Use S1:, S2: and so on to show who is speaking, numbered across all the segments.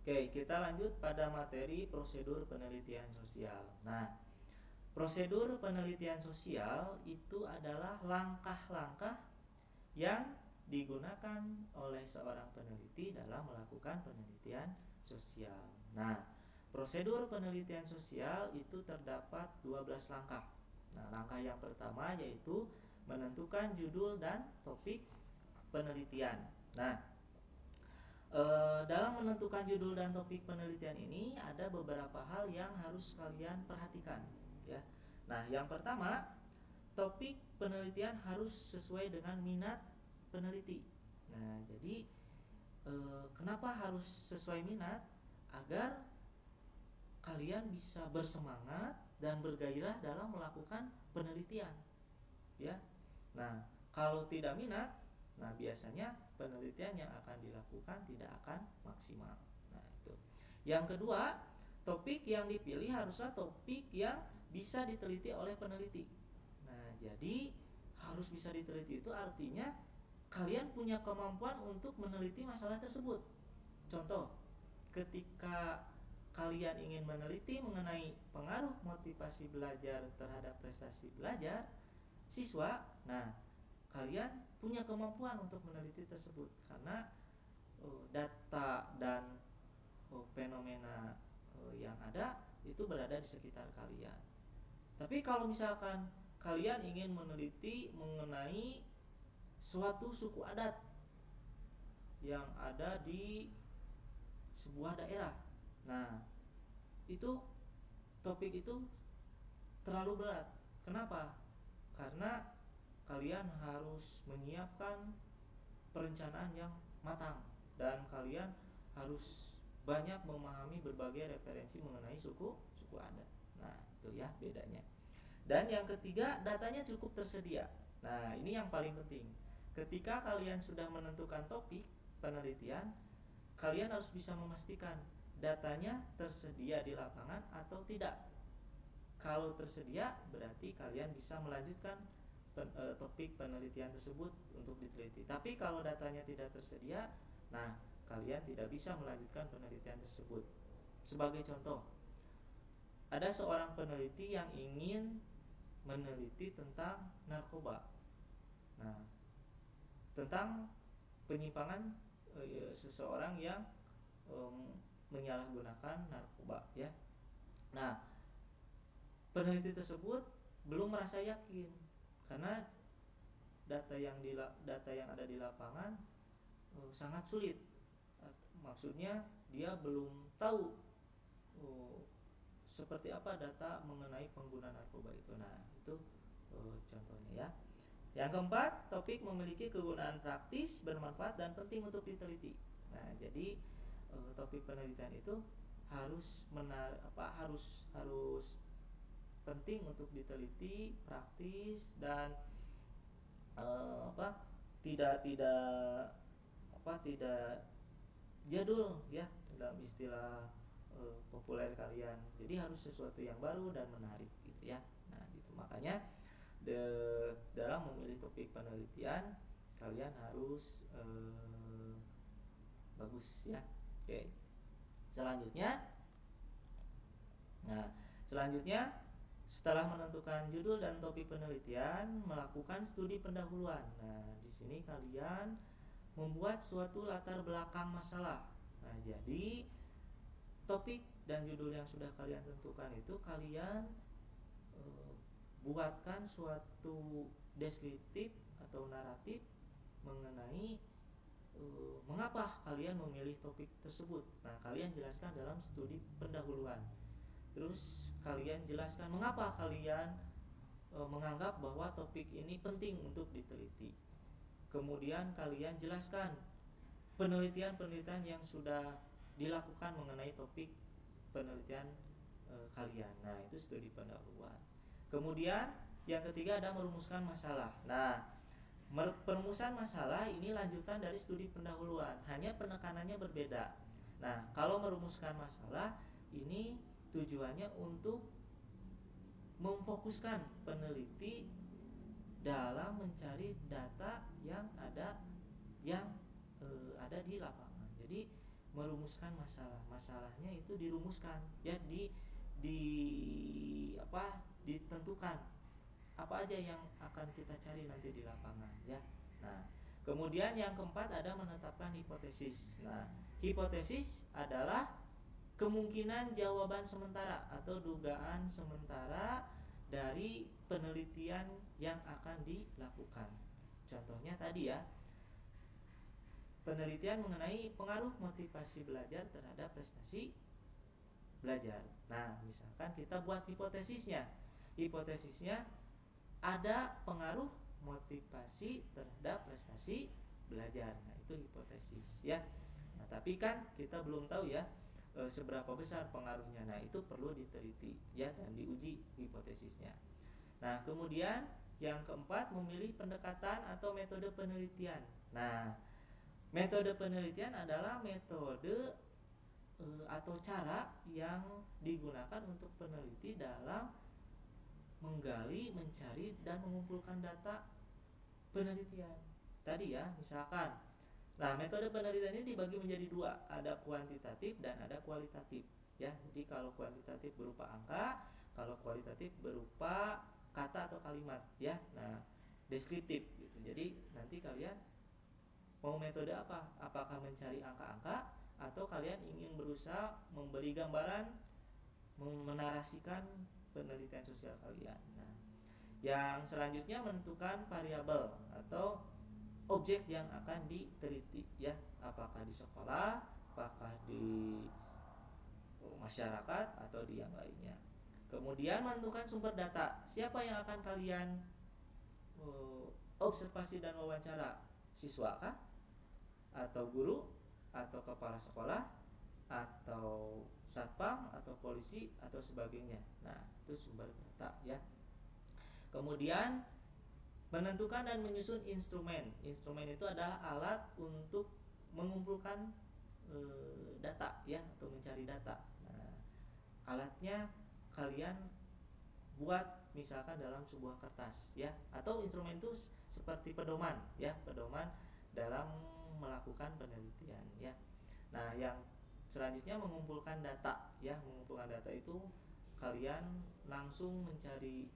S1: Oke, kita lanjut pada materi prosedur penelitian sosial. Nah, prosedur penelitian sosial itu adalah langkah-langkah yang digunakan oleh seorang peneliti dalam melakukan penelitian sosial. Nah, prosedur penelitian sosial itu terdapat 12 langkah. Nah, langkah yang pertama yaitu menentukan judul dan topik penelitian. Nah, dalam menentukan judul dan topik penelitian ini ada beberapa hal yang harus kalian perhatikan, ya. Nah, yang pertama, topik penelitian harus sesuai dengan minat peneliti. Nah, jadi kenapa harus sesuai minat? Agar kalian bisa bersemangat dan bergairah dalam melakukan penelitian, ya. Nah, kalau tidak minat, nah biasanya penelitian yang akan dilakukan tidak akan maksimal. Nah, itu. Yang kedua, topik yang dipilih haruslah topik yang bisa diteliti oleh peneliti. Nah, jadi harus bisa diteliti itu artinya kalian punya kemampuan untuk meneliti masalah tersebut. Contoh, ketika kalian ingin meneliti mengenai pengaruh motivasi belajar terhadap prestasi belajar siswa, nah kalian punya kemampuan untuk meneliti tersebut karena data dan fenomena yang ada itu berada di sekitar kalian. Tapi kalau misalkan kalian ingin meneliti mengenai suatu suku adat yang ada di sebuah daerah, nah itu topik itu terlalu berat. Kenapa? Karena kalian harus menyiapkan perencanaan yang matang dan kalian harus banyak memahami berbagai referensi mengenai suku adat. Nah, itu ya bedanya. Dan yang ketiga, datanya cukup tersedia. Nah, ini yang paling penting. Ketika kalian sudah menentukan topik penelitian, kalian harus bisa memastikan datanya tersedia di lapangan atau tidak. Kalau tersedia, berarti kalian bisa melanjutkan topik penelitian tersebut untuk diteliti. Tapi kalau datanya tidak tersedia, nah kalian tidak bisa melanjutkan penelitian tersebut. Sebagai contoh, ada seorang peneliti yang ingin meneliti tentang narkoba. Nah, tentang penyimpangan seseorang yang menyalahgunakan narkoba, ya. Nah, peneliti tersebut belum merasa yakin karena data yang ada di lapangan sangat sulit. Maksudnya dia belum tahu seperti apa data mengenai pengguna narkoba itu. Nah, itu contohnya ya. Yang keempat, topik memiliki kegunaan praktis, bermanfaat dan penting untuk diteliti. Nah, jadi topik penelitian itu harus harus penting untuk diteliti, praktis dan tidak jadul ya dalam istilah populer kalian. Jadi harus sesuatu yang baru dan menarik gitu ya. Nah, gitu. Makanya dalam memilih topik penelitian kalian harus bagus ya. Oke. Selanjutnya setelah menentukan judul dan topik penelitian, melakukan studi pendahuluan. Nah, di sini kalian membuat suatu latar belakang masalah. Nah, jadi topik dan judul yang sudah kalian tentukan itu kalian buatkan suatu deskriptif atau naratif mengenai mengapa kalian memilih topik tersebut. Nah, kalian jelaskan dalam studi pendahuluan. Terus kalian jelaskan mengapa kalian menganggap bahwa topik ini penting untuk diteliti. Kemudian kalian jelaskan penelitian-penelitian yang sudah dilakukan mengenai topik penelitian kalian. Nah, itu studi pendahuluan. Kemudian yang ketiga ada merumuskan masalah. Nah, perumusan masalah ini lanjutan dari studi pendahuluan, hanya penekanannya berbeda. Nah, kalau merumuskan masalah ini tujuannya untuk memfokuskan peneliti dalam mencari data yang ada di lapangan. Jadi merumuskan masalahnya itu dirumuskan ya, di ditentukan apa aja yang akan kita cari nanti di lapangan ya. Nah, kemudian yang keempat ada menetapkan hipotesis. Nah, hipotesis adalah kemungkinan jawaban sementara atau dugaan sementara dari penelitian yang akan dilakukan. Contohnya tadi ya, penelitian mengenai pengaruh motivasi belajar terhadap prestasi belajar. Nah, misalkan kita buat hipotesisnya. Hipotesisnya ada pengaruh motivasi terhadap prestasi belajar. Nah, itu hipotesis ya. Nah, tapi kan kita belum tahu ya seberapa besar pengaruhnya. Nah, itu perlu diteliti ya dan diuji hipotesisnya. Nah, kemudian yang keempat memilih pendekatan atau metode penelitian. Nah, metode penelitian adalah metode atau cara yang digunakan untuk peneliti dalam menggali, mencari, dan mengumpulkan data penelitian. Tadi ya, misalkan, nah metode penelitian ini dibagi menjadi dua, ada kuantitatif dan ada kualitatif. Ya, jadi kalau kuantitatif berupa angka, kalau kualitatif berupa kata atau kalimat. Ya, nah deskriptif gitu. Jadi nanti kalian mau metode apa? Apakah mencari angka-angka atau kalian ingin berusaha memberi gambaran, menarasikan penelitian sosial kalian. Nah, yang selanjutnya menentukan variabel atau objek yang akan diteliti ya, apakah di sekolah, apakah di masyarakat atau di yang lainnya. Kemudian menentukan sumber data. Siapa yang akan kalian observasi dan wawancara? Siswa kah? Atau guru? Atau kepala sekolah? Atau satpam? Atau polisi? Atau sebagainya. Nah, itu sumber data ya. Kemudian menentukan dan menyusun instrumen. Instrumen itu adalah alat untuk mengumpulkan data ya, atau mencari data. Nah, alatnya kalian buat misalkan dalam sebuah kertas ya, atau instrumen itu seperti pedoman ya, pedoman dalam melakukan penelitian ya. Nah, yang selanjutnya mengumpulkan data ya. Mengumpulkan data itu kalian langsung mencari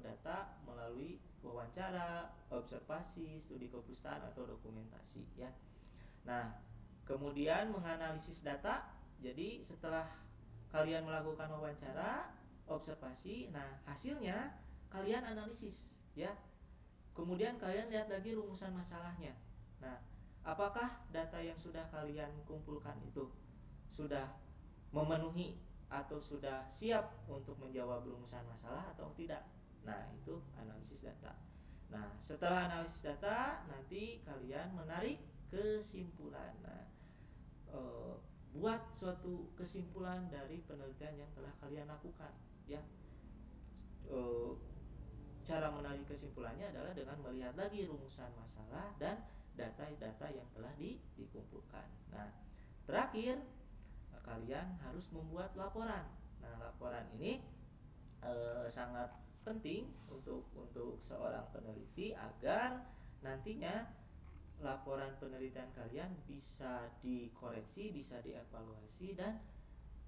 S1: data melalui wawancara, observasi, studi kepesertaan atau dokumentasi ya. Nah, kemudian menganalisis data. Jadi setelah kalian melakukan wawancara, observasi, nah hasilnya kalian analisis ya. Kemudian kalian lihat lagi rumusan masalahnya. Nah, apakah data yang sudah kalian kumpulkan itu sudah memenuhi atau sudah siap untuk menjawab rumusan masalah atau tidak? Nah, itu analisis data. Nah, setelah analisis data, nanti kalian menarik kesimpulan. Nah, buat suatu kesimpulan dari penelitian yang telah kalian lakukan ya. Cara menarik kesimpulannya adalah dengan melihat lagi rumusan masalah dan data-data yang telah dikumpulkan. Nah, terakhir kalian harus membuat laporan. Nah, laporan ini sangat penting untuk seorang peneliti agar nantinya laporan penelitian kalian bisa dikoreksi, bisa dievaluasi, dan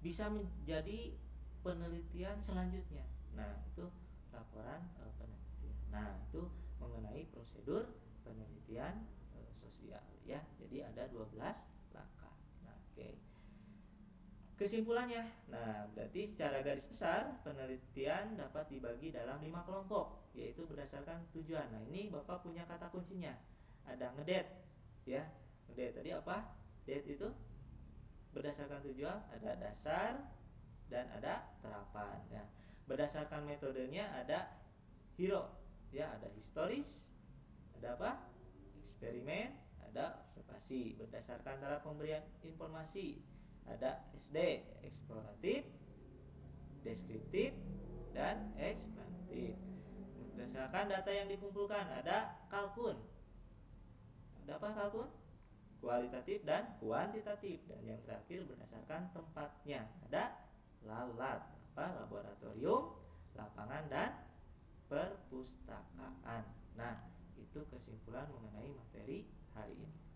S1: bisa menjadi penelitian selanjutnya. Nah, itu laporan penelitian. Nah, itu mengenai prosedur penelitian sosial ya. Jadi ada 12 langkah. Nah, oke. Kesimpulannya, nah berarti secara garis besar penelitian dapat dibagi dalam 5 kelompok, yaitu berdasarkan tujuan. Nah, ini Bapak punya kata kuncinya. Ada ngedet ya. Ngedet tadi apa? Det itu berdasarkan tujuan, ada dasar dan ada terapan. Nah, berdasarkan metodenya ada hero ya, ada historis, ada apa? Eksperimen, ada observasi. Berdasarkan cara pemberian informasi, ada SD, eksploratif, deskriptif, dan ekspansif. Berdasarkan data yang dikumpulkan, ada kalkun. Ada apa kalkun? Kualitatif dan kuantitatif. Dan yang terakhir berdasarkan tempatnya, ada lalat, apa? Laboratorium, lapangan, dan perpustakaan. Nah, itu kesimpulan mengenai materi hari ini.